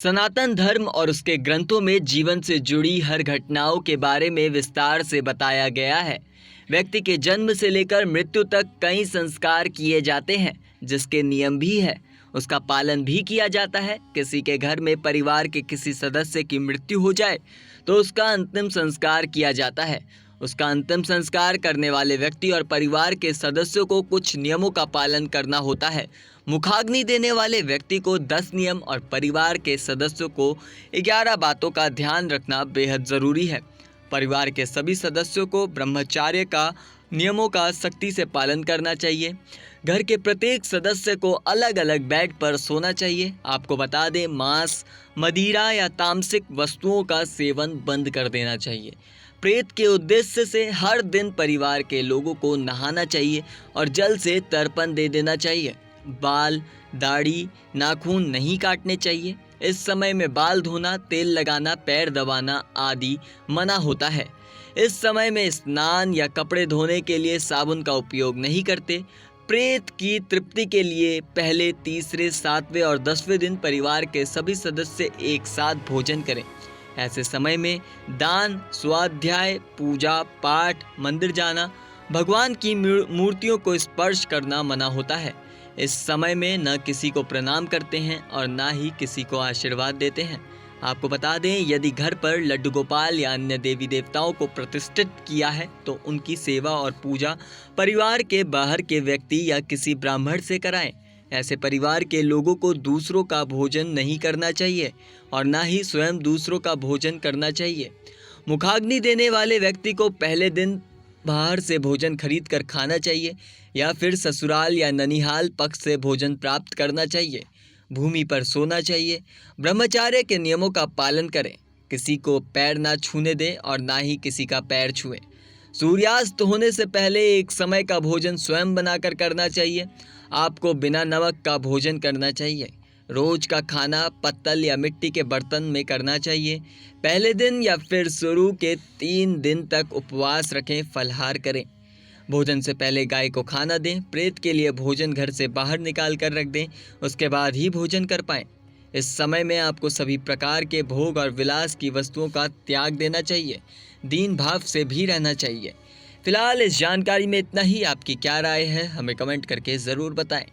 सनातन धर्म और उसके ग्रंथों में जीवन से जुड़ी हर घटनाओं के बारे में विस्तार से बताया गया है। व्यक्ति के जन्म से लेकर मृत्यु तक कई संस्कार किए जाते हैं, जिसके नियम भी है, उसका पालन भी किया जाता है। किसी के घर में परिवार के किसी सदस्य की मृत्यु हो जाए तो उसका अंतिम संस्कार किया जाता है। उसका अंतिम संस्कार करने वाले व्यक्ति और परिवार के सदस्यों को कुछ नियमों का पालन करना होता है। मुखाग्नि देने वाले व्यक्ति को 10 नियम और परिवार के सदस्यों को 11 बातों का ध्यान रखना बेहद ज़रूरी है। परिवार के सभी सदस्यों को ब्रह्मचर्य का नियमों का सख्ती से पालन करना चाहिए। घर के प्रत्येक सदस्य को अलग अलग बेड पर सोना चाहिए। आपको बता दें, मांस, मदिरा या तामसिक वस्तुओं का सेवन बंद कर देना चाहिए। प्रेत के उद्देश्य से हर दिन परिवार के लोगों को नहाना चाहिए और जल से तर्पण दे देना चाहिए। बाल, दाढ़ी, नाखून नहीं काटने चाहिए। इस समय में बाल धोना, तेल लगाना, पैर दबाना आदि मना होता है। इस समय में स्नान या कपड़े धोने के लिए साबुन का उपयोग नहीं करते। प्रेत की तृप्ति के लिए पहले, तीसरे, 7वें और 10वें दिन परिवार के सभी सदस्य एक साथ भोजन करें। ऐसे समय में दान, स्वाध्याय, पूजा पाठ, मंदिर जाना, भगवान की मूर्तियों को स्पर्श करना मना होता है। इस समय में न किसी को प्रणाम करते हैं और न ही किसी को आशीर्वाद देते हैं। आपको बता दें, यदि घर पर लड्डू गोपाल या अन्य देवी देवताओं को प्रतिष्ठित किया है तो उनकी सेवा और पूजा परिवार के बाहर के व्यक्ति या किसी ब्राह्मण से कराएं। ऐसे परिवार के लोगों को दूसरों का भोजन नहीं करना चाहिए और ना ही स्वयं दूसरों का भोजन करना चाहिए। मुखाग्नि देने वाले व्यक्ति को पहले दिन बाहर से भोजन खरीद कर खाना चाहिए या फिर ससुराल या ननिहाल पक्ष से भोजन प्राप्त करना चाहिए। भूमि पर सोना चाहिए। ब्रह्मचर्य के नियमों का पालन करें। किसी को पैर ना छूने दें और ना ही किसी का पैर छुएं। सूर्यास्त होने से पहले एक समय का भोजन स्वयं बनाकर करना चाहिए। आपको बिना नमक का भोजन करना चाहिए। रोज का खाना पत्तल या मिट्टी के बर्तन में करना चाहिए। पहले दिन या फिर शुरू के 3 दिन तक उपवास रखें, फलाहार करें। भोजन से पहले गाय को खाना दें। प्रेत के लिए भोजन घर से बाहर निकाल कर रख दें, उसके बाद ही भोजन कर पाएं। इस समय में आपको सभी प्रकार के भोग और विलास की वस्तुओं का त्याग देना चाहिए। दीन भाव से भी रहना चाहिए। फिलहाल इस जानकारी में इतना ही। आपकी क्या राय है, हमें कमेंट करके ज़रूर बताएं।